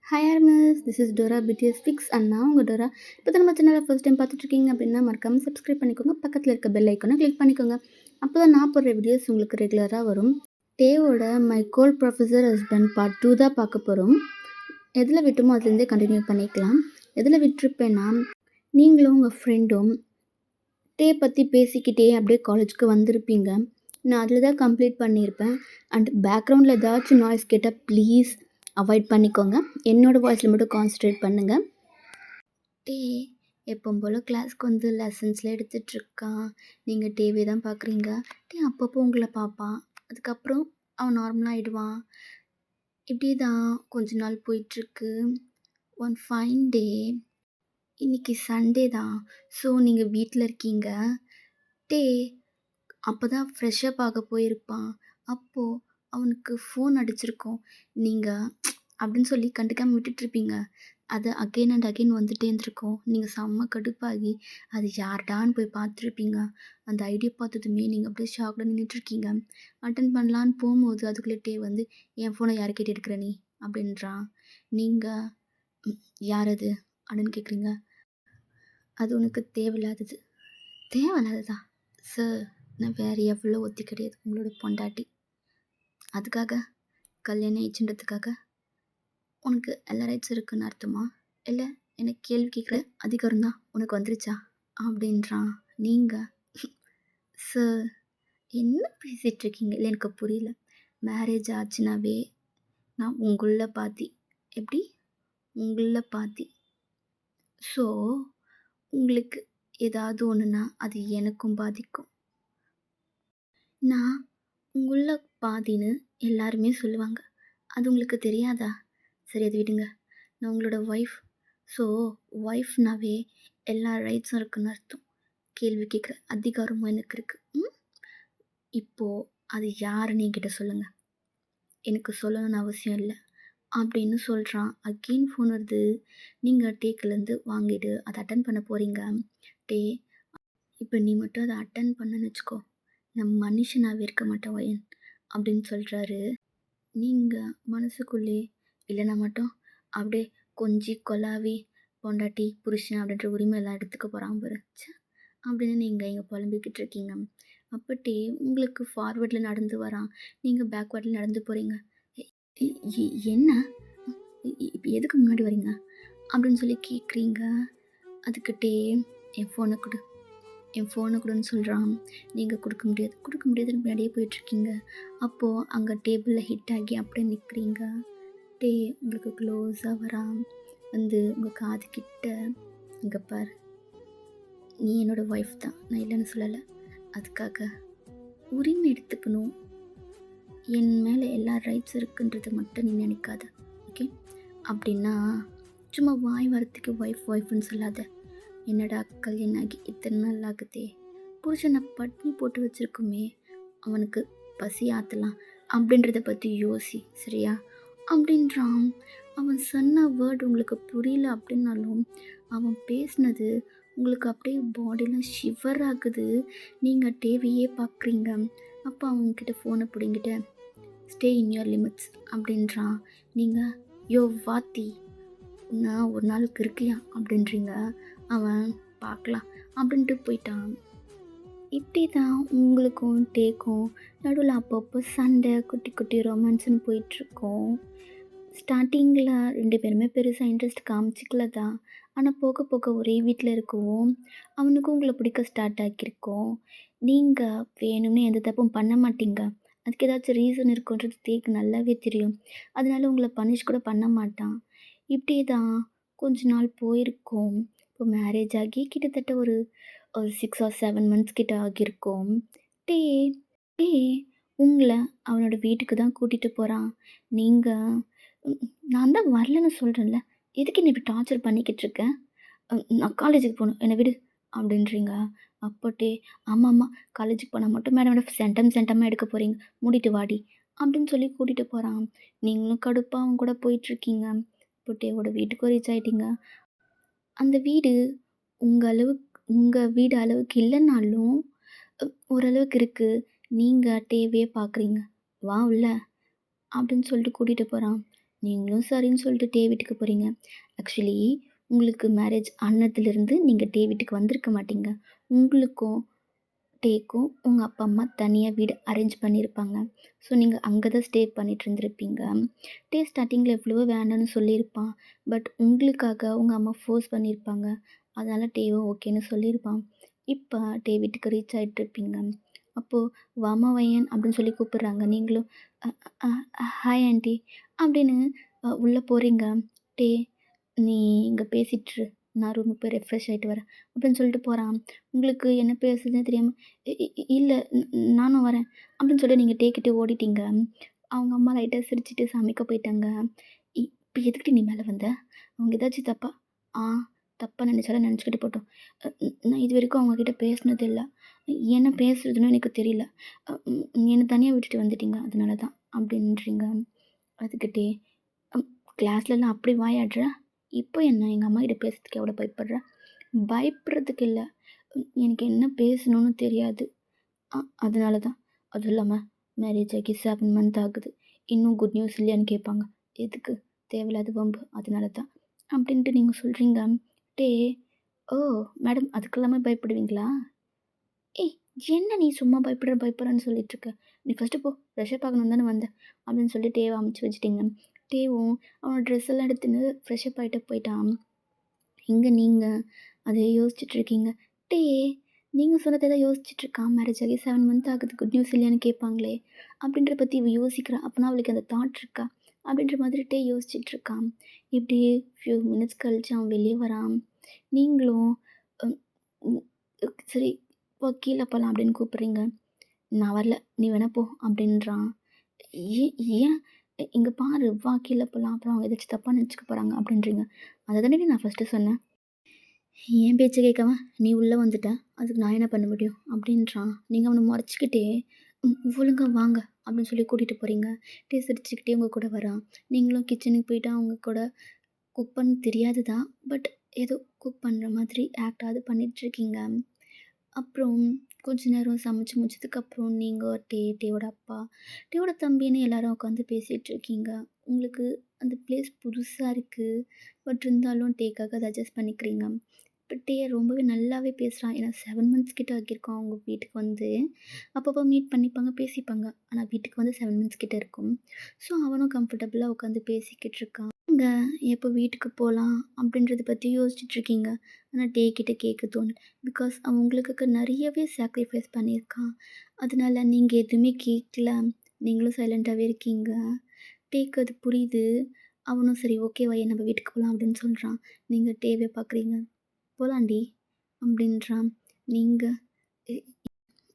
Hi armies, this is Dora BTS fix and நான் உங்கள் Dora. இப்போ தான் நம்ம சேனலை ஃபர்ஸ்ட் டைம் பார்த்துட்ருக்கீங்க அப்படின்னா மறக்காமல் சப்ஸ்கிரைப் பண்ணிக்கோங்க. பக்கத்தில் இருக்க பெல் ஐக்கானை கிளிக் பண்ணிக்கோங்க. அப்போ தான் நான் போடுற வீடியோஸ் உங்களுக்கு ரெகுலராக வரும். டேவோட my cold professor husband part 2 தான் பார்க்க போகிறோம். எதில் விட்டுமோ அதுலேருந்தே கண்டினியூ பண்ணிக்கலாம். எதில் விட்டுருப்பேன்னா, நீங்களும் உங்கள் ஃப்ரெண்டும் டே பற்றி பேசிக்கிட்டே அப்படியே காலேஜுக்கு வந்திருப்பீங்க. நான் அதில் தான் கம்ப்ளீட் பண்ணியிருப்பேன். அண்ட் பேக்ரவுண்டில் ஏதாச்சும் நாய்ஸ் கேட்டால் ப்ளீஸ் அவாய்ட் பண்ணிக்கோங்க. என்னோடய வாய்ஸில் மட்டும் கான்சன்ட்ரேட் பண்ணுங்கள். டே எப்பவும் போல் கிளாஸ்க்கு வந்து லெசன்ஸ்லாம் எடுத்துகிட்ருக்கான். நீங்கள் டேவே தான் பார்க்குறீங்க. டே அப்பப்போ உங்களை பார்ப்பான். அதுக்கப்புறம் அவன் நார்மலாக ஆகிடுவான். இப்படி தான் கொஞ்ச நாள் போயிட்டுருக்கு. ஒன் ஃபைன் டே, இன்றைக்கி சண்டே தான். ஸோ நீங்கள் வீட்டில் இருக்கீங்க. டே அப்போ தான் ஃப்ரெஷ்ஷப் ஆக போயிருப்பான். அப்போது அவனுக்கு ஃபோன் அடிச்சிருக்கோம். நீங்கள் அப்படின்னு சொல்லி கண்டுக்காமல் விட்டுட்ருப்பீங்க. அது அகெயின் அண்ட் அகெயின் வந்துட்டே இருந்திருக்கும். நீங்கள் செம்ம கடுப்பாகி அது யார்டான்னு போய் பார்த்துருப்பீங்க. அந்த ஐடியா பார்த்ததுமே நீங்கள் அப்படியே ஷாக்கில் நின்றுட்டுருக்கீங்க. அட்டன் பண்ணலான்னு போகும்போது அதுக்குள்ளே டே வந்து என் ஃபோனை யாரை கேட்டு எடுக்கிற நீ அப்படின்றான். நீங்கள் யார் அது அப்படின்னு கேட்குறீங்க. அது உனக்கு தேவையில்லாதது. தேவையில்லாததா சார்? நான் வேறு எவ்வளோ ஒத்தி கிடையாது, உங்களோட பொண்டாட்டி. அதுக்காக கல்யாணம் ஆயிடுச்சுன்றதுக்காக உனக்கு எல்லா ரைட்ஸ் இருக்குன்னு அர்த்தமா? இல்லை எனக்கு கேள்வி கேட்குற அதிகாரம் தான் உனக்கு வந்துருச்சா அப்படின்றான். நீங்கள் சார் என்ன பேசிகிட்ருக்கீங்க? இல்லை எனக்கு புரியல. மேரேஜ் ஆச்சுனாவே நான் உங்களில் பாதி. எப்படி? உங்களில் பாதி. ஸோ உங்களுக்கு ஏதாவது ஒன்றுனா அது எனக்கும் பாதிக்கும். நான் உங்களில் பாதின்னு எல்லாருமே சொல்லுவாங்க. அது உங்களுக்கு தெரியாதா? சரி, அது விடுங்க. நான் உங்களோட ஒய்ஃப். ஸோ ஒய்ஃப்னாவே எல்லா ரைட்ஸும் இருக்குன்னு அர்த்தம். கேள்வி கேட்குற அதிகாரமும் எனக்கு இருக்குது. இப்போது அது யாருன்னு என்கிட்ட சொல்லுங்கள். எனக்கு சொல்லணும்னு அவசியம் இல்லை அப்படின்னு சொல்கிறான். அகெயின் ஃபோன் வருது. நீங்கள் டேக்கிலேருந்து வாங்கிட்டு அதை அட்டன் பண்ண போகிறீங்க. டே இப்போ நீ மட்டும் அதை அட்டன் பண்ணன்னு வச்சுக்கோ, நான் மனுஷனாகவே இருக்க மாட்டேன் ஒயன் அப்படின்னு சொல்கிறாரு. நீங்கள் மனசுக்குள்ளே இல்லைனா மட்டும் அப்படியே கொஞ்சி கொலாவி பொண்டாட்டி புருஷன் அப்படின்ற உரிமை எல்லாம் எடுத்துக்க போகிறான் பாரு அப்படின்னு நீங்கள் இங்கே புலம்பிக்கிட்டு இருக்கீங்க. அப்பட்டே உங்களுக்கு ஃபார்வேர்டில் நடந்து வரான். நீங்கள் பேக்வேர்டில் நடந்து போகிறீங்க. என்ன இப்போ எதுக்கு முன்னாடி வரீங்க அப்படின்னு சொல்லி கேட்குறீங்க. அதுக்கிட்டே என் ஃபோனை கொடுன்னு சொல்கிறான். நீங்கள் கொடுக்க முடியாதுன்னு முன்னாடியே போயிட்டுருக்கீங்க. அப்போது அங்கே டேபிளில் ஹிட் ஆகி அப்படியே நிற்கிறீங்க. டே உங்களுக்கு க்ளோஸாக வரான். வந்து உங்கள் காது கிட்ட, இங்கே பார், நீ என்னோடய ஒய்ஃப் தான், நான் இல்லைன்னு சொல்லலை. அதுக்காக உரிமை எடுத்துக்கணும். என் மேலே எல்லா ரைட்ஸ் இருக்குன்றதை மட்டும் நீ நினைக்காத, ஓகே? அப்படின்னா சும்மா வாய் வார்த்தைக்கு ஒய்ஃப்னு சொல்லாத. என்னடா கல்யாணம் ஆகி இத்தனை நாள் ஆகுதே, புருஷனை பட்னி போட்டு வச்சுருக்குமே, அவனுக்கு பசி ஆற்றலாம் அப்படின்றத பற்றி யோசி, சரியா அப்படின்றான். அவன் சொன்ன வேர்டு உங்களுக்கு புரியல அப்படின்னாலும் அவன் பேசினது உங்களுக்கு அப்படியே பாடிலாம் ஷிவர் ஆகுது. நீங்கள் டிவியே பார்க்குறீங்க. அப்போ அவங்கக்கிட்ட ஃபோனை பிடிங்கிட்ட ஸ்டே இன் யுவர் லிமிட்ஸ் அப்படின்றான். நீங்கள் யோ வாத்தி, நான் ஒரு நாளுக்கு இருக்கியா அப்படின்றீங்க. அவன் பார்க்கலாம் அப்படின்ட்டு போயிட்டான். இப்படி தான் உங்களுக்கும் டேக்கும் நடுவில் அப்பப்போ சண்டை, குட்டி குட்டி ரொமான்ஸ்னு போயிட்டுருக்கோம். ஸ்டார்டிங்கில் 2 பேருமே பெருசாக இன்ட்ரெஸ்ட் காமிச்சிக்கல தான். ஆனால் போக போக ஒரே வீட்டில் இருக்கவும் அவனுக்கும் உங்களை பிடிக்க ஸ்டார்ட் ஆக்கியிருக்கோம். நீங்கள் வேணும்னு எந்த தப்பும் பண்ண மாட்டீங்க. அதுக்கு ஏதாச்சும் ரீசன் இருக்குன்றது தேக்கு நல்லாவே தெரியும். அதனால உங்களை பனிஷ் கூட பண்ண மாட்டான். இப்படி தான் கொஞ்ச நாள் போயிருக்கோம். இப்போ மேரேஜ் ஆகி கிட்டத்தட்ட ஒரு 6 or 7 months கிட்ட ஆகியிருக்கோம். டே டே உங்களை அவனோட வீட்டுக்கு தான் கூட்டிகிட்டு போகிறான். நீங்கள் நான் தான் வரலன்னு சொல்கிறேன்ல, எதுக்கு என்னை இப்படி டார்ச்சர் பண்ணிக்கிட்டு இருக்கேன்? நான் காலேஜுக்கு போகணும், என்னை விடு அப்படின்றீங்க. அப்போட்டே ஆமாம், காலேஜுக்கு போனால் மட்டும் மேடமோட சென்டமாக எடுக்க போகிறீங்க, மூடிட்டு வாடி அப்படின்னு சொல்லி கூட்டிகிட்டு போகிறான். நீங்களும் கடுப்பாக அவங்க கூட போயிட்டுருக்கீங்க. பொட்டேவோட வீட்டுக்கும் ரீச் ஆகிட்டீங்க. அந்த வீடு உங்கள் வீடு அளவுக்கு இல்லைன்னாலும் ஓரளவுக்கு இருக்குது. நீங்கள் டேவே பார்க்குறீங்க. வா உள்ள அப்படின்னு சொல்லிட்டு கூட்டிகிட்டு போகிறான். நீங்களும் சரின்னு சொல்லிட்டு டே வீட்டுக்கு போகிறீங்க. ஆக்சுவலி உங்களுக்கு மேரேஜ் ஆனதுலேருந்து நீங்க டே வீட்டுக்கு வந்திருக்க மாட்டீங்க. உங்களுக்கும் டேக்கும் உங்க அப்பா, அம்மா தனியா வீடு அரேஞ்ச் பண்ணியிருப்பாங்க. ஸோ, நீங்க அங்க தான் ஸ்டே பண்ணிட்டு இருந்திருப்பீங்க. டே ஸ்டார்ட்டிங்கில எவ்வளவோ வேண்டான்னு சொல்லியிருப்பான். பட் உங்களுக்காக உங்க அம்மா ஃபோர்ஸ் பண்ணியிருப்பாங்க. அதனால டேவும் ஓகேன்னு சொல்லியிருப்பான். இப்ப டே வீட்டுக்கு ரீச் ஆயிட்டுருப்பீங்க. அப்போ "வாம்மா வையன்" அப்படின்னு சொல்லி கூப்பிடுறாங்க. நீங்களும் "அ அ ஹாய் ஆன்டி" அப்படின்னு உள்ள போறீங்க. "டே நீ இங்க பேசிட்டு இரு. நான் ரூமுக்கு போய் ரெஃப்ரெஷ் ஆயிட்டு வரேன்" அப்படின்னு சொல்லிட்டு போறான். உங்களுக்கு என்ன பேசுறதுன்னே தெரியாம, "இ இ இல்ல நானும் வரேன்" அப்படின்னு சொல்லி நீங்க டேக்கிட்ட ஓடிட்டீங்க. அவங்க அம்மா லைட்டா சிரிச்சுட்டு சமைக்க போயிட்டாங்க. "இப்ப எதுக்குடி நீ மேல வந்த? அவங்க ஏதாச்சும் தப்பா?" "ஆ தப்பா நெனச்சாலும் நெனச்சுக்கிட்டு போட்டும். நான் இதுவரைக்கும் அவங்க கிட்ட பேசினது இல்ல. என்ன பேசுறதுன்னு எனக்கு தெரியல. என்ன தனியா விட்டுட்டு வந்துட்டீங்க. அதனால தான்" அப்படின்றீங்க. அதுக்கு டே ம் கிளாஸ்லலாம் அப்படி வாயாடுற? இப்போ என்ன எங்க அம்மாகிட்ட பேசுறதுக்கு எவ்வளோ பயப்படுற? பயப்படுறதுக்கு இல்ல. எனக்கு என்ன பேசணும்னு தெரியாது. அதனால தான். அதுவும் இல்லாம மேரேஜ் ஆகி 7 மந்த் ஆகுது. இன்னும் குட் நியூஸ் இல்லையான்னு கேட்பாங்க. எதுக்கு? தேவையில்லாத வம்பு. அதனால தான். அப்படின்ட்டு நீங்க சொல்றீங்க. டே ஓ! மேடம் அதுக்கெல்லாமே பயப்படுவீங்களா? ஏய்! என்ன நீ சும்மா பயப்படுறேன்னு சொல்லிட்டுருக்க? நீ ஃபர்ஸ்ட்டு போ. ஃப்ரெஷ்அப் ஆகணும்னு தானே வந்த. அப்படின்னு சொல்லி டேவ அமுச்சு வச்சுட்டீங்க. டேவும் அவனோட ட்ரெஸ் எல்லாம் எடுத்துன்னு ஃப்ரெஷ்அப் ஆயிட்டு போயிட்டான். எங்க நீங்க அதே யோசிச்சுட்ருக்கீங்க. டே நீங்க சொன்னத தான் யோசிச்சுட்ருக்கான். மேரேஜ் ஆகி 7 மந்த் ஆகுது. குட் நியூஸ் இல்லையான்னு கேட்பாங்களே! அப்படின்றத பத்தி இவ யோசிக்கிறா. அப்பன்னா அவளுக்கு அந்த தாட் இருக்கா? அப்படின்ற மாதிரி டே யோசிச்சுட்ருக்கான். இப்படியே ஃபியூ மினிட்ஸ் கழிச்சு அவன் வெளிய வரான். நீங்களும் ம் ம் சரி போ கீழ போலாம் அப்படின்னு கூப்பிடுறீங்க. நான் வரல. நீ வேணா போ அப்படின்றான். ஏன் ஏன் இங்க பாரு வா கீழ போலாம். அப்புறம் அவங்க ஏதாச்சும் தப்பா நினச்சுக்க போறாங்க அப்படின்றீங்க. அத தானடி நான் ஃபர்ஸ்ட்டு சொன்னேன். என் பேச்ச கேட்காம நீ உள்ள வந்துட்ட. அதுக்கு நான் என்ன பண்ண முடியும்? அப்படின்றான். நீங்க அவன மொறச்சுக்கிட்டே ஒழுங்கா வாங்க அப்படின்னு சொல்லி கூட்டிட்டு போறீங்க. டே சிரிச்சுக்கிட்டே உங்க கூட வரான். நீங்களும் கிச்சனுக்கு போயிட்டு அவங்க கூட குக் பண்ண தெரியாது தான். பட் ஏதோ குக் பண்ற மாதிரி ஆக்டாவது பண்ணிட்டுருக்கீங்க. அப்புறம் கொஞ்ச நேரம் சமைச்சு முடிச்சதுக்கப்புறம் நீங்க, டேவோட அப்பா, டேவோட தம்பின்னு எல்லாரும் உட்காந்து பேசிட்டுருக்கீங்க. உங்களுக்கு அந்த பிளேஸ் புதுசா இருக்கு. பட் இருந்தாலும் டேக்காக அத அட்ஜஸ்ட் பண்ணிக்கிறீங்க. இப்ப டே ரொம்பவே நல்லாவே பேசுறான். ஏன்னா 7 மந்த்ஸ் கிட்ட ஆகியிருக்கும் அவங்க வீட்டுக்கு வந்து. அப்பப்போ மீட் பண்ணிப்பாங்க, பேசிப்பாங்க. ஆனா வீட்டுக்கு வந்து 7 மந்த்ஸ் கிட்ட இருக்கும். ஸோ அவனும் கம்ஃபர்டபுளா உட்காந்து பேசிக்கிட்டு இருக்கான். நீங்க எப்போ வீட்டுக்கு போலாம் அப்படின்றத பத்தி யோசிச்சுட்ருக்கீங்க. ஆனா டே கிட்ட கேட்க தோணல. பிகாஸ் அவன் உங்களுக்காக நெறையவே சாக்ரிஃபைஸ் பண்ணியிருக்கான். அதனால நீங்க எதுவுமே கேட்கல. நீங்களும் சைலண்ட்டாவே இருக்கீங்க. டேக்கு அது புரியுது. அவனும் சரி ஓகே வையேன் நம்ம வீட்டுக்கு போலாம் அப்படின்னு சொல்றான். நீங்க டேவ பார்க்குறீங்க. போலாண்டி அப்படின்றான். நீங்க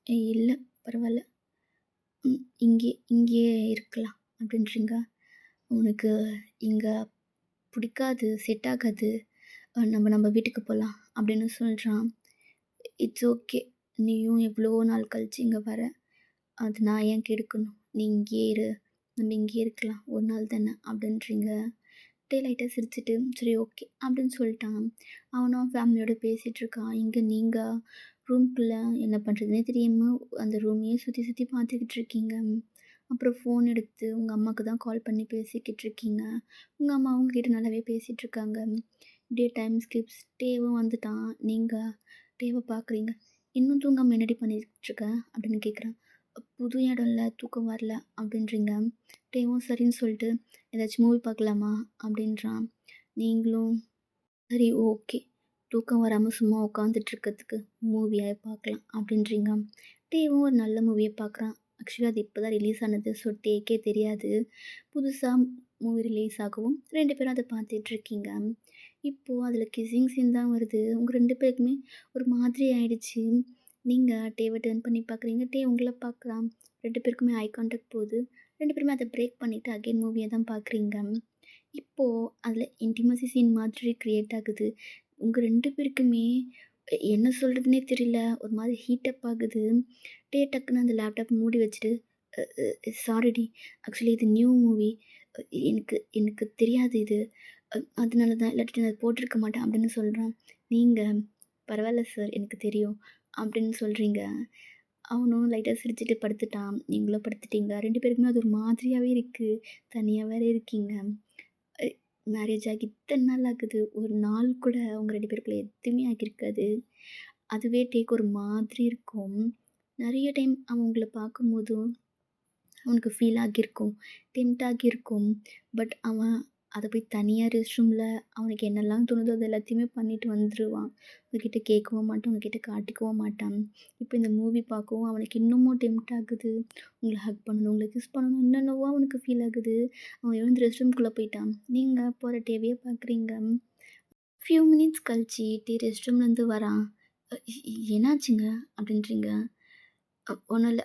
இ இல்ல பரவால்ல. இங்கேயே இருக்கலாம் அப்படின்றீங்க. உனக்கு இங்க பிடிக்காது, செட் ஆகாது. நம்ம வீட்டுக்கு போலாம் அப்படின்னு சொல்றான். It's okay. நீயும் எவ்வளோ நாள் கழிச்சு இங்க வர. அது நான் ஏன் கெடுக்கணும்? நீ இங்கேயே இரு. நம்ம இங்கேயே இருக்கலாம். ஒரு நாள் தானே அப்படின்றீங்க. டே லைட்டா சிரிச்சுட்டு, சரி ஓகே அப்படின்னு சொல்லிட்டான். அவனும் ஃபேமிலியோட பேசிட்டு இருக்கான். இங்க நீங்க ரூம்குள்ள என்ன பண்ணுறதுன்னே தெரியாம அந்த ரூமையே சுத்தி சுத்தி பார்த்துக்கிட்டு இருக்கீங்க. அப்புறம் ஃபோன் எடுத்து உங்க அம்மாக்கு தான் கால் பண்ணி பேசிக்கிட்டு இருக்கீங்க. உங்க அம்மா உங்ககிட்ட நல்லாவே பேசிட்டு இருக்காங்க. இப்படியே டைம் ஸ்கிப்ஸ். டேவும் வந்துட்டான். நீங்க டேவ பார்க்குறீங்க. "இன்னும் தூங்காம என்னடி பண்ணிட்டுருக்க?" அப்படின்னு கேட்குறான். "புது இடம்ல தூக்கம் வரல" அப்படின்றீங்க. டேவும் சரின்னு சொல்லிட்டு, "ஏதாச்சும் மூவி பார்க்கலாமா?" அப்படின்றான். நீங்களும் சரி ஓகே. தூக்கம் வராம சும்மா உட்காந்துட்டு இருக்கிறதுக்கு மூவியா பார்க்கலாம் அப்படின்றீங்க. டேவும் ஒரு நல்ல மூவிய பார்க்குறான். ஆக்சுவலி அது இப்போ தான் ரிலீஸ் ஆனது. ஸோ டேக்கே தெரியாது. புதுசா மூவி ரிலீஸ் ஆகவும் 2 பேரும் அத பார்த்துட்ருக்கீங்க. இப்போ அதில கிஸ்ஸிங் சீன் தான் வருது. உங்க 2 பேருக்குமே ஒரு மாதிரி ஆயிடுச்சு. நீங்க டேவ டர்ன் பண்ணி பார்க்குறீங்க. டே உங்கள பார்க்குறான். 2 பேருக்குமே ஐ கான்டாக்ட் போகுது. 2 பேருமே அத பிரேக் பண்ணிட்டு அகைன் மூவிய தான் பார்க்குறீங்க. இப்போ அதில இன்டிமசி சீன் மாதிரி கிரியேட் ஆகுது. உங்க 2 பேருக்குமே என்ன சொல்றதுன்னே தெரியல. ஒரு மாதிரி ஹீட் அப் ஆகுது. டக்குன்னு அந்த லேப்டாப் மூடி வச்சுட்டு, "அ சாரிடி. ஆக்சுவலி இது நியூ மூவி. எனக்கு எனக்கு தெரியாது இது. அதனால தான். இல்லாட்டி நான் போட்டிருக்க மாட்டேன்" அப்படின்னு சொல்றான். நீங்க, "பரவால்ல சார். எனக்கு தெரியும்" அப்படின்னு சொல்றீங்க. அவனும் லைட்டா சிரிச்சுட்டு படுத்துட்டான். நீங்களும் படுத்துட்டீங்க. 2 பேருக்குமே அது ஒரு மாதிரியாவே இருக்கு. தனியா வேற இருக்கீங்க. மேரேஜ் ஆகி இத்தன நாள் ஆகுது. ஒரு நாள் கூட அவங்க 2 பேருக்குள்ள எதுவுமே ஆகியிருக்காது. அதுவே ஒரு மாதிரி இருக்கும். நெறைய டைம் அவன் உங்கள பார்க்கும்போது அவனுக்கு ஃபீல் ஆகியிருக்கும். டெம்ப்ட் ஆகியிருக்கும். பட் அவன் அத போய் தனியா ரெஸ்ட் ரூம்ல அவனுக்கு என்னெல்லாம் தோணுதோ அது எல்லாத்தையுமே பண்ணிட்டு வந்துருவான். உங்ககிட்ட கேட்கவும் மாட்டான். உங்ககிட்ட காட்டிக்கவும் மாட்டான். இப்போ இந்த மூவி பார்க்கவும் அவனுக்கு இன்னமும் டெம்ப்ட் ஆகுது. உங்கள ஹக் பண்ணணும், உங்கள கிஸ் பண்ணணும் என்னென்னவோ அவனுக்கு ஃபீல் ஆகுது. அவன் எழுந்து ரெஸ்ட் ரூம்குள்ள போயிட்டான். நீங்க போற டிவிய பார்க்குறீங்க. ஃபியூ மினிட்ஸ் கழிச்சு ரெஸ்ட் ரூம்லேருந்து வரான். என்னாச்சுங்க? அப்படின்றீங்க. ஒண்ணும் இல்ல.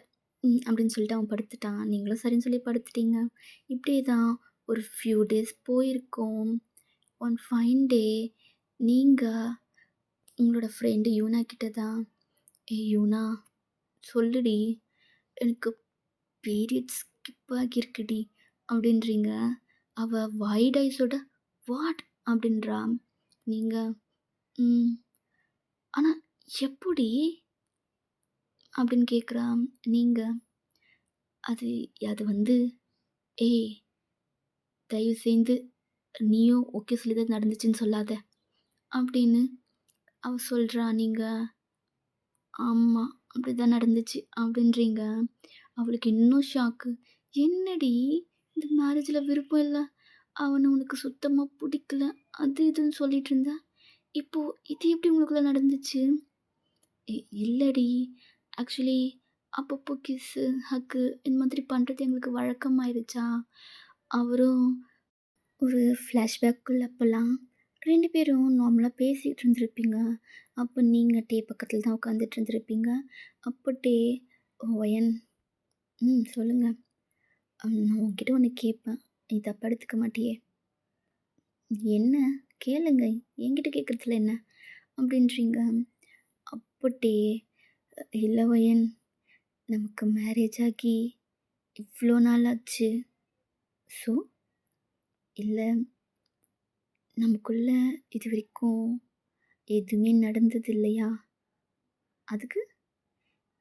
அப்படின்னு சொல்லிட்டு அவன் படுத்துட்டான். நீங்களும் சரின்னு சொல்லி படுத்துட்டீங்க. இப்படியே தான் ஒரு ஃபியூ டேஸ் போயிருக்கும். ஒன் ஃபைன் டே நீங்க உங்களோட ஃப்ரெண்டு யூனா கிட்ட தான், "ஏய் யூனா சொல்லுடி, எனக்கு பீரியட்ஸ் ஸ்கிப் ஆகியிருக்குடி" அப்படின்றீங்க. அவ வைட் ஐஸோட "வாட்?" அப்படின்றா. நீங்க, "ம். ஆனா எப்புடி?" அப்படின்னு கேட்குறா. நீங்க, "அது அது வந்து ஏய் தயவு செய்து நீயும் ஓகே சொல்லி தான் நடந்துச்சுன்னு சொல்லாத" அப்படின்னு அவ சொல்றா. நீங்க, "ஆமா, அப்படிதான் நடந்துச்சு" அப்படின்றீங்க. அவளுக்கு இன்னும் ஷாக்கு. "என்னடி இந்த மேரேஜ்ல விருப்பம் இல்ல, அவன உனக்கு சுத்தமா புடிக்கல, அது இதுன்னு சொல்லிட்டு இருந்த. இப்போ இது எப்படி உங்களுக்குள்ள நடந்துச்சு?" இல்லடி, ஆக்சுவலி அப்பப்போ கிஸ்ஸு, ஹக்கு இந்த மாதிரி பண்றது எங்களுக்கு வழக்கமாயிருச்சா, அவரும் ஒரு ஃப்ளாஷ்பேக்குள்ள அப்பலாம் 2 பேரும் நார்மலா பேசிட்டு இருந்திருப்பீங்க. அப்ப நீங்க பக்கத்துல தான் உட்காந்துட்டு இருந்திருப்பீங்க. அப்ப "ஒயன் சொல்லுங்க. நான் உன்கிட்ட ஒண்ணு கேட்பேன். நீ தப்பா எடுத்துக்க மாட்டியே?" "என்ன? கேளுங்க. என்கிட்ட கேட்கறதுல என்ன?" அப்படின்றீங்க. அப்ப "இல்ல ஒயன், நமக்கு மேரேஜ் ஆகி இவ்ளோ நாள் ஆச்சு. ஸோ, இல்ல நமக்குள்ள இதுவரைக்கும் எதுவுமே நடந்தது இல்லையா? அதுக்கு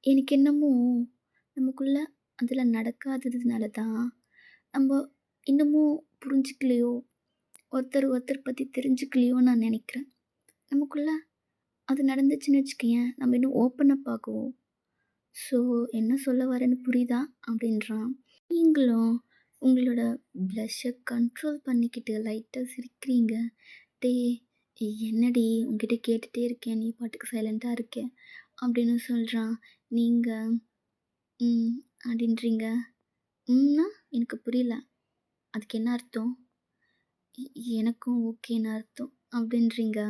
எனக்கு என்னமோ நமக்குள்ள அதில நடக்காததுனால தான், நம்ப இன்னமும் புரிஞ்சுக்கலையோ, ஒருத்தர் ஒருத்தர் பத்தி தெரிஞ்சுக்கலையோன்னு நான் நெனைக்கிறேன். நமக்குள்ள அது நடந்துச்சுன்னு வச்சுக்கயேன், நம்ம இன்னும் ஓப்பன் அப் ஆகுவோம். ஸோ, என்ன சொல்ல வரேன்னு புரியுதா?" அப்படின்றான். நீங்களும் உங்களோட ப்ளஷ்ஷ கண்ட்ரோல் பண்ணிக்கிட்டு லைட்டா சிரிக்கிறீங்க. "டேய் என்னடி உன்கிட்ட கேட்டுட்டே இருக்கேன், நீ பாட்டுக்கு சைலண்ட்டா இருக்க" அப்படின்னு சொல்றான். நீங்க ம் அப்படின்றீங்க. ம்ன்னா எனக்கு புரியல. அதுக்கு என்ன அர்த்தம்? எனக்கும் ஓகேன்னு அர்த்தம் அப்படின்றீங்க.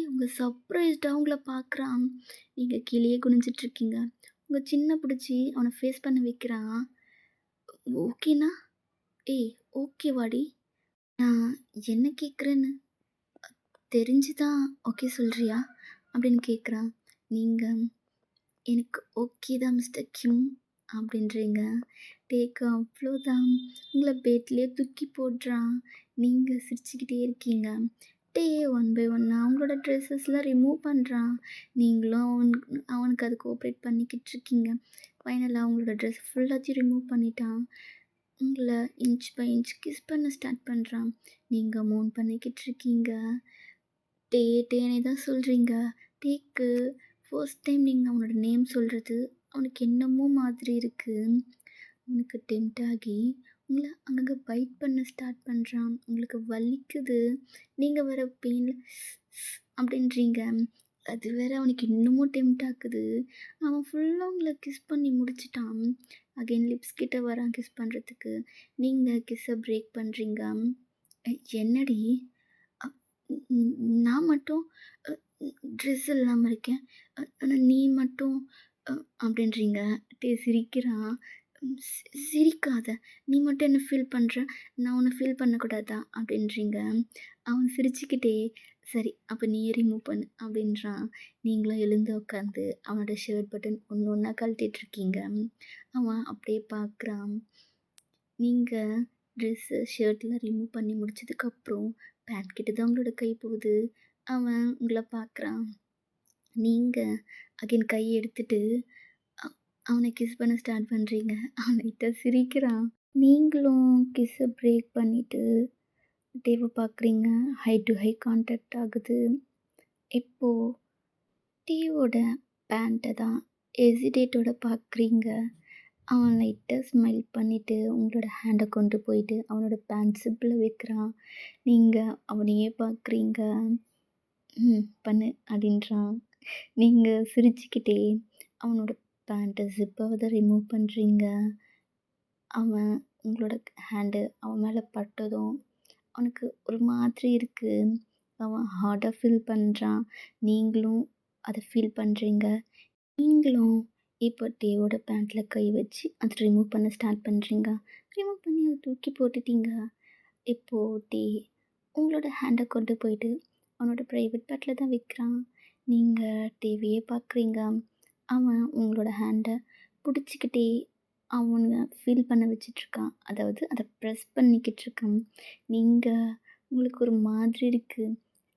உங்க சர்ப்ரைஸ்டா உங்கள பார்க்குறான். நீங்க கீழயே குனிஞ்சிட்ருக்கீங்க. உங்க சின்ன புடிச்சு அவன ஃபேஸ் பண்ண வைக்கிறான். ஓகேன்னா? "ஏய் ஓகேவாடி? நான் என்ன கேட்குறேன்னு தெரிஞ்சு தான் ஓகே சொல்றியா?" அப்படின்னு கேட்குறான். நீங்க, "எனக்கு ஓகே தான் மிஸ்டர் கிம்" அப்படின்றீங்க. அவ்வளோதான். உங்கள பெட்லயே தூக்கி போடுறான். நீங்க சிரிச்சுக்கிட்டே இருக்கீங்க. ஒன் பை ஒன்னா அவங்களோட ட்ரெஸ்ஸஸ்லாம் ரிமூவ் பண்ணுறான். நீங்களும் அவனுக்கு அது கோஆப்ரேட் பண்ணிக்கிட்டு இருக்கீங்க. ஃபைனலா அவங்களோட ட்ரெஸ் ஃபுல்லாத்தையும் ரிமூவ் பண்ணிட்டான். உங்கள இன்ச் பை இன்ச் கிஸ் பண்ண ஸ்டார்ட் பண்ணுறான். நீங்க மோன் பண்ணிக்கிட்டு இருக்கீங்க. டேன்னே தான் சொல்கிறீங்க. டேக்கு ஃபர்ஸ்ட் டைம் நீங்க அவனோட நேம் சொல்கிறது அவனுக்கு என்னமோ மாதிரி இருக்கு. அவனுக்கு டெம்ப்ட் ஆகி உங்கள அங்கங்க பைட் பண்ண ஸ்டார்ட் பண்ணுறான். உங்களுக்கு வலிக்குது. நீங்க வேற பெயின்ல அப்படின்றீங்க. அது வேற அவனுக்கு இன்னமும் டெம்ப்ட் ஆக்குது. அவன் ஃபுல்லா உங்கள கிஸ் பண்ணி முடிச்சுட்டான். அகைன் லிப்ஸ் கிட்ட வரான் கிஸ் பண்ணுறதுக்கு. நீங்க கிஸ்ஸ பிரேக் பண்ணுறீங்க. என்னடி? அ ன் நான் மட்டும் அ ட்ரெஸ் இல்லாம இருக்கேன். ஆனா நீ மட்டும் அ அப்படின்றீங்க. சிரிக்கிறான். சிரிக்காத! நீ மட்டும் என்ன ஃபீல் பண்ற? நான் உன்ன ஃபீல் பண்ணக்கூடாதா?" அப்படின்றீங்க. அவன் சிரிச்சுக்கிட்டே, "சரி அப்ப நீயே ரிமூவ் பண்ணு" அப்படின்றான். நீங்களும் எழுந்து உட்காந்து அவனோட ஷர்ட் பட்டன் ஒண்ணு ஒண்ணா கழட்டிட்டுருக்கீங்க. அவன் அப்படியே பார்க்குறான். நீங்க ட்ரெஸ்ஸு, ஷர்ட்லாம் ரிமூவ் பண்ணி முடிச்சதுக்கப்புறம், பேண்ட் கிட்ட தான் உங்களோட கை போகுது. அவன் உங்கள பார்க்குறான். நீங்க அகைன் கைய எடுத்துட்டு அ அவன கிஸ் பண்ண ஸ்டார்ட் பண்றீங்க. அவன் லைட்டா சிரிக்கிறான். நீங்களும் கிஸ்ஸ பிரேக் பண்ணிட்டு, டேவ பார்க்குறீங்க. ஹை டு ஹை கான்டாக்ட் ஆகுது. இப்போது டேவோட பேண்ட்ட தான் ஹெசிடேட்டோட பார்க்குறீங்க. அவன் லைட்டா ஸ்மைல் பண்ணிட்டு, உங்களோட ஹேண்ட கொண்டு போயிட்டு அவனோட பேண்ட் ஜிப்ல வைக்கிறான். நீங்க அவனையே பார்க்குறீங்க. பண்ணு" அப்படின்றான். நீங்க சிரிச்சுக்கிட்டே அவனோட பேண்ட்ட ஜிப்பாவத ரிமூவ் பண்ணுறீங்க. அவன் உங்களோட ஹேண்டு அவன் மேல பட்டதும், அவனுக்கு ஒரு மாதிரி இருக்கு. அவன் ஹார்ட்டா ஃபீல் பண்ணுறான். நீங்களும் அத ஃபீல் பண்ணுறீங்க. நீங்களும் இப்போ டேவோட பேண்ட்ல கை வச்சு அத ரிமூவ் பண்ண ஸ்டார்ட் பண்ணுறீங்க. ரிமூவ் பண்ணி அத தூக்கி போட்டுட்டீங்க. இப்போ டே உங்களோட ஹேண்ட கொண்டு போயிட்டு அவனோட பிரைவேட் பார்ட்ல தான் வைக்கிறான். நீங்க டேவையே பார்க்குறீங்க. அவன் உங்களோட ஹேண்ட புடிச்சுக்கிட்டே அவன ஃபீல் பண்ண வச்சுட்ருக்கான். அதாவது அத ப்ரெஸ் பண்ணிக்கிட்டுருக்கான். நீங்க உங்களுக்கு ஒரு மாதிரி இருக்கு.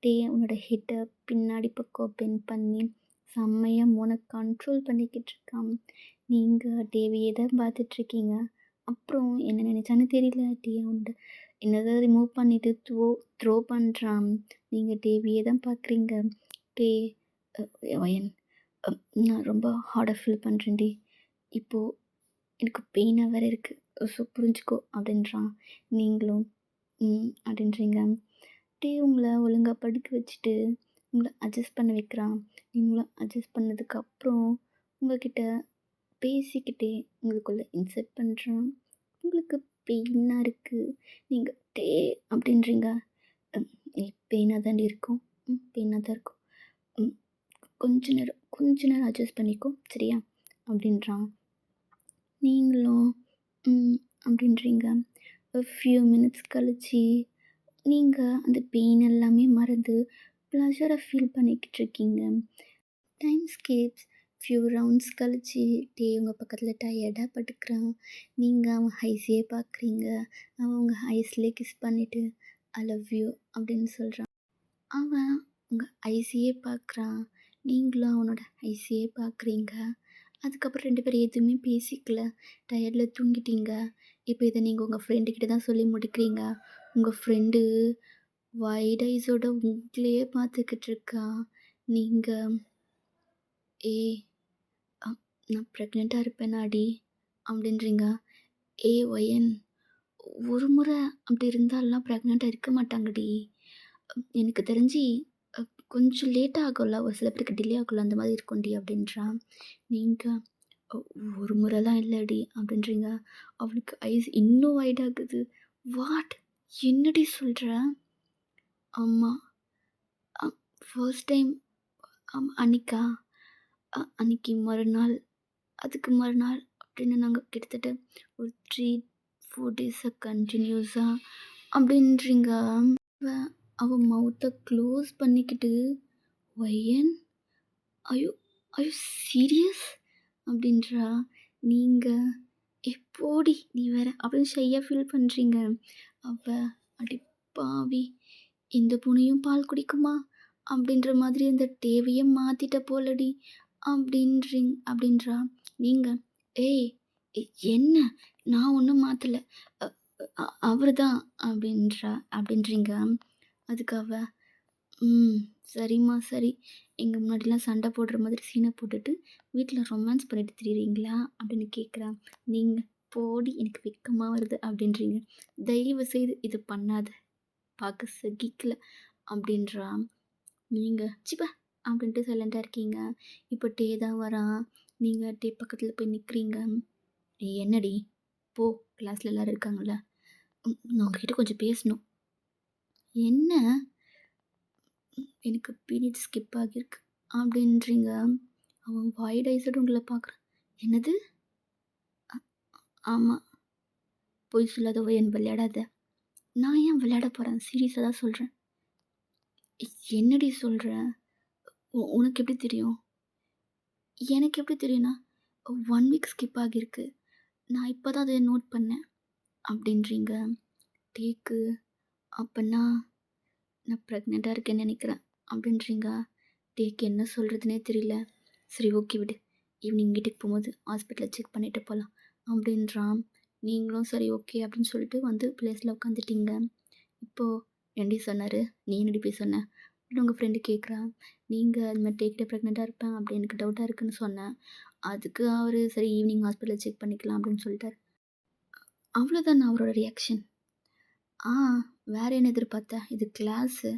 டே உன்னோட ஹெட்ட பின்னாடி பக்கம் பெண்ட் பண்ணி செம்மையா மோன கண்ட்ரோல் பண்ணிக்கிட்டு இருக்கான். நீங்க டேவியே தான் பார்த்துட்ருக்கீங்க. அப்புறம் என்ன நினைச்சான்னு தெரியல. டே அவனோட என்னத ரிமூவ் பண்ணிட்டு த்ரோ பண்றான். நீங்க டேவியே தான் பார்க்குறீங்க. டே அ வயன் நான் ரொம்ப ஹார்டா ஃபீல் பண்ணுறேன் டே. இப்போ எனக்கு பெயினா வேற இருக்கு. ஸோ புரிஞ்சுக்கோ அப்படின்றான். நீங்களும் அப்படின்றீங்க. டே உங்கள ஒழுங்கா படுக்க வச்சுட்டு உங்கள அட்ஜஸ்ட் பண்ண வைக்கிறான். நீங்களும் அட்ஜஸ்ட் பண்ணதுக்கப்புறம் உங்ககிட்ட பேசிக்கிட்டே உங்களுக்குள்ள இன்சர்ட் பண்ணுறான். உங்களுக்கு பெயினா இருக்குது. நீங்கள் டே அப்படின்றீங்க. பெயினாக தாண்டி இருக்கும். பெயினாக தான் இருக்கும். ம் கொஞ்ச நேரம் அட்ஜஸ்ட் பண்ணிக்கோ சரியா அப்படின்றான். நீங்களும் அப்படின்றீங்க. ஃபியூ மினிட்ஸ் கழிச்சு நீங்கள் அந்த பெயின் எல்லாமே மறந்து ப்ளஷரை ஃபீல் பண்ணிக்கிட்டு இருக்கீங்க. டைம் ஸ்கேப்ஸ் ஃபியூ ரவுண்ட்ஸ் கழிச்சு டே உங்கள் பக்கத்தில் டயர்டாக படுக்கிறான். நீங்கள் அவன் ஐஸையே பார்க்குறீங்க. அவன் உங்கள் ஐஸ்லேயே கிஸ் பண்ணிவிட்டு ஐ லவ் யூ அப்படின்னு சொல்கிறான். அவன் உங்கள் ஐஸையே பார்க்குறான். நீங்களும் அவனோட ஐஸையே பார்க்குறீங்க. அதுக்கப்புறம் 2 பேரும் எதுவுமே பேசிக்கல. டயர்டில் தூங்கிட்டீங்க. இப்போ இதை நீங்கள் உங்கள் ஃப்ரெண்டுக்கிட்ட தான் சொல்லி முடிக்கிறீங்க. உங்கள் ஃப்ரெண்டு வைட் ஐஸோட உங்களையே பார்த்துக்கிட்டு இருக்கா. நீங்கள் ஏய் நான் ப்ரெக்னெண்ட்டாக இருப்பேனாடி அப்படின்றீங்க. ஒயன் ஒரு முறை அப்படி இருந்தாலாம் ப்ரெக்னெண்ட்டாக இருக்க மாட்டாங்கடி. எனக்கு தெரிஞ்சு கொஞ்சம் லேட் ஆகும்ல, ஒரு சில பேருக்கு டிலே ஆகும்ல, அந்த மாதிரி இருக்கும்டி அப்படின்றான். நீங்கள் ஒரு முறைலாம் இல்லைடி அப்படின்றீங்க. அவளுக்கு ஐஸ் இன்னும் வைட் ஆகுது. வாட் என்னடி சொல்கிற? ஆமா ஃபர்ஸ்ட் டைம் அன்னைக்கா அன்னைக்கு மறுநாள் அதுக்கு மறுநாள் அப்படின்னு நாங்கள் கிட்டத்தட்ட ஒரு 3-4 டேஸை கண்டினியூஸாக அப்படின்றீங்க. அவன் மவுத்தை க்ளோஸ் பண்ணிக்கிட்டு ஒயன் ஐயோ ஐயோ சீரியஸ் அப்படின்றா. நீங்கள் எப்போடி நீ வேற அப்படின்னு ஷையாக ஃபீல் பண்ணுறீங்க. அடி பாவி இந்த பூனையும் பால் குடிக்குமா அப்படின்ற மாதிரி அந்த தேவையை மாற்றிட்ட போலடி அப்படின்றா. நீங்கள் ஏய் என்ன நான் ஒன்றும் மாற்றலை அவர் தான் அப்படின்றீங்க. அதுக்கு சரிம்மா சரி. எங்கள் முன்னாடிலாம் சண்டை போடுற மாதிரி சீனை போட்டுட்டு வீட்டில் ரொமான்ஸ் பண்ணிட்டு திரியிறீங்களா அப்படின்னு கேட்குறா. நீங்கள் போடி எனக்கு வெக்கமாக வருது அப்படின்றீங்க. தயவு செய்து இது பண்ணாத, பார்க்க சகிக்கல அப்படின்றா. நீங்கள் சிப்பா அப்படின்ட்டு சைலண்ட்டாக இருக்கீங்க. இப்போ டே தான் வரான். நீங்கள் டே பக்கத்தில் போய் நிற்கிறீங்க. என்னடி போ, கிளாஸில் எல்லோரும் இருக்காங்கள்ல, நான் உங்ககிட்ட கொஞ்சம் பேசணும். என்ன? எனக்கு பீரியட் ஸ்கிப் ஆகியிருக்கு அப்படின்றீங்க. அவன் வைட் ஐஸோடு உங்களை பார்க்குறான். என்னது? ஆமாம் பொய் சொல்லாத என் விளையாடாத. நான் ஏன் விளையாட போகிறேன், சீரியஸாக தான் சொல்கிறேன். என்னடி சொல்கிற? உனக்கு எப்படி தெரியும்? எனக்கு எப்படி தெரியும்னா 1 வீக் ஸ்கிப் ஆகியிருக்கு. நான் இப்போ தான் அதை நோட் பண்ணேன் அப்படின்றீங்க. டேக்கு அப்போன்னா நான் ப்ரெக்னெண்ட்டாக இருக்கேன்னு நினைக்கிறேன் அப்படின்றீங்க. டேக்கு என்ன சொல்கிறதுனே தெரியல. சரி ஓகே விடு, ஈவினிங் வீட்டுக்கு போகும்போது ஹாஸ்பிட்டலில் செக் பண்ணிவிட்டு போகலாம் அப்படின்றான். நீங்களும் சரி ஓகே அப்படின்னு சொல்லிட்டு வந்து ப்ளேஸில் உட்காந்துட்டீங்க. இப்போது "ஏன்டி சொன்னாரு? நீ என்னடி போய் சொன்ன?" அப்படின்னு உங்க ஃப்ரெண்டு கேட்குறா. "நீங்க இந்த மாரி டேக் டே ப்ரெக்னென்ட்டா இருப்பேன் அப்படி எனக்கு டவுட்டா இருக்குன்னு சொன்னேன். அதுக்கு அவரு சரி ஈவினிங் ஹாஸ்பிட்டல்ல செக் பண்ணிக்கலாம் அப்படின்னு சொல்லிட்டாரு." அவ்வளோதான் அவரோட ரியாக்ஷன். ஆ வேற என்ன எதிர்பார்த்த? இது கிளாஸு.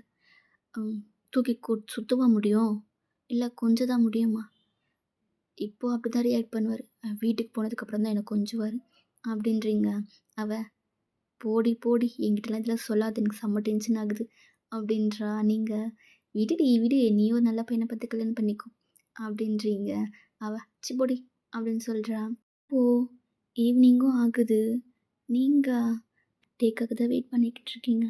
ம் தூக்கி சுத்தவா முடியும்? இல்ல கொஞ்ச தான் முடியுமா? இப்போ அப்படிதான் ரியாக்ட் பண்ணுவாரு. வீட்டுக்கு போனதுக்கப்புறம் தான் என்ன கொஞ்சுவாரு. அப்படின்றீங்க. அவ "போடி போடி என்கிட்டலாம் இதெல்லாம் சொல்லாத எனக்கு செம்ம டென்ஷன் ஆகுது" அப்படின்றா. நீங்க "விடுடி விடு நீ ஒரு நல்ல பையன பார்த்து கல்யாணம் பண்ணிக்கோ" அப்படின்றீங்க. அவ "சி போடி" அப்படின்னு சொல்றா. இப்போ ஈவினிங்கும் ஆகுது. நீங்க டேக்காக தான் வெயிட் பண்ணிக்கிட்டு இருக்கீங்க.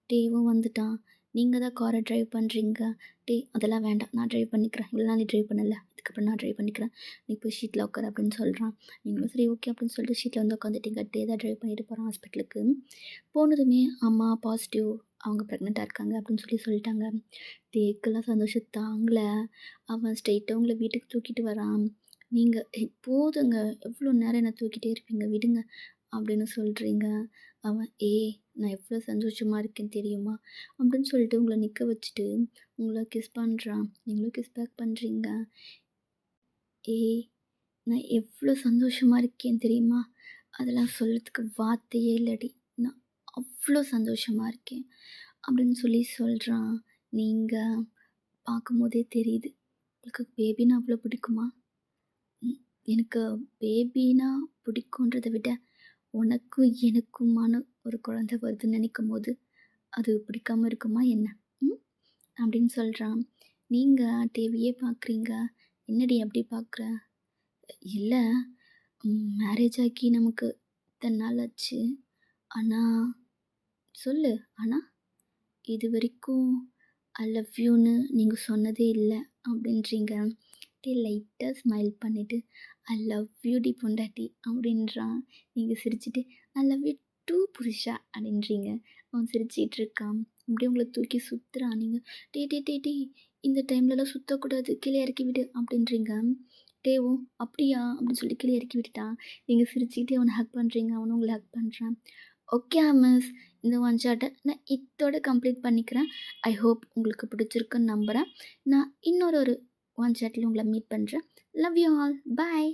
டேவும் வந்துட்டான். நீங்க தான் கார டிரைவ் பண்றீங்க. "டேய் அதெல்லாம் வேண்டாம். நான் டிரைவ் பண்ணிக்கிறேன். இவ்வளோ நாள் நீ டிரைவ் பண்ணல. இதுக்கப்புறம் நான் டிரைவ் பண்ணிக்கிறேன். நீ போய் ஷீட்ல உட்காரு" அப்படின்னு சொல்றான். நீங்களும் சரி ஓகே அப்படின்னு சொல்லிட்டு ஷீட்ல வந்து உட்காந்துட்டீங்க. டே தான் டிரைவ் பண்ணிட்டு போறான் ஹாஸ்பிட்டலுக்கு. போனதுமே அம்மா பாசிட்டிவ் அவங்க ப்ரெக்னென்ட்டா இருக்காங்க அப்படின்னு சொல்லிட்டாங்க. டேக்கெல்லாம் சந்தோஷம் தாங்கல. அவன் ஸ்ட்ரெயிட்டா உங்கள வீட்டுக்கு தூக்கிட்டு வரான். நீங்க போதுங்க எவ்வளோ நேரம் என்ன தூக்கிட்டே இருப்பீங்க விடுங்க" அப்படின்னு சொல்றீங்க. அவன் நான் எவ்வளோ சந்தோஷமா இருக்கேன் தெரியுமா? அப்படின்னு சொல்லிட்டு உங்கள நிக்க வச்சுட்டு, உங்கள கிஸ் பண்றான். நீங்களும் கிஸ் பேக் பண்றீங்க. ஏய் நான் எவ்வளோ சந்தோஷமா இருக்கேன் தெரியுமா? அதெல்லாம் சொல்றதுக்கு வார்த்தையே இல்லடி. நான் அவ்வளோ சந்தோஷமா இருக்கேன். அப்படின்னு சொல்றான். நீங்க பார்க்கும்போதே தெரியுது. உங்களுக்கு பேபின்னா அவ்வளோ பிடிக்குமா? ம். எனக்கு பேபின்னா பிடிக்குன்றத விட, உனக்கும் எனக்குமான ஒரு குழந்தை வருதுன்னு நினைக்கும்போது அது பிடிக்காம இருக்குமா என்ன? ம். அப்படின்னு சொல்றான். நீங்க டிவியே பார்க்குறீங்க. என்னடி அப்படி பார்க்குற? இல்ல மேரேஜ் ஆகி நமக்கு இத்தன நாள் ஆச்சு. ஆனா சொல்லு. ஆனா இதுவரைக்கும் ஐ லவ் யூன்னு நீங்க சொன்னதே இல்ல அப்படின்றீங்க. அப்படியே லைட்டா ஸ்மைல் பண்ணிட்டு, ஐ லவ் யூ டி பொண்டாட்டி அப்படின்றான். நீங்க சிரிச்சுட்டு, ஐ லவ் யூ டூ புருஷா அப்படின்றீங்க. அவன் சிரிச்சிட்டு இருக்கான். அப்படியே உங்கள தூக்கி சுத்துறான். நீங்க டேய் டேய் டேய் டேய் இந்த டைம்லலாம் சுத்தக்கூடாது. கீழ இறக்கி விடு அப்படின்றீங்க. டேவும் அப்படியா அப்படின்னு சொல்லிட்டு கீழ இறக்கி விட்டுட்டான். நீங்க சிரிச்சுக்கிட்டே அவன ஹக் பண்றீங்க. அவனும் உங்கள ஹக் பண்றான். Okay miss. இந்த ஒன் ஷாட்ட நான் இத்தோட கம்ப்ளீட் பண்ணிக்கிறேன். ஐ ஹோப் உங்களுக்கு பிடிச்சிருக்குன்னு நம்புறேன். நான் இன்னொரு ஒன் ஷாட்ல உங்கள மீட் பண்றேன். Love you all. பாய்.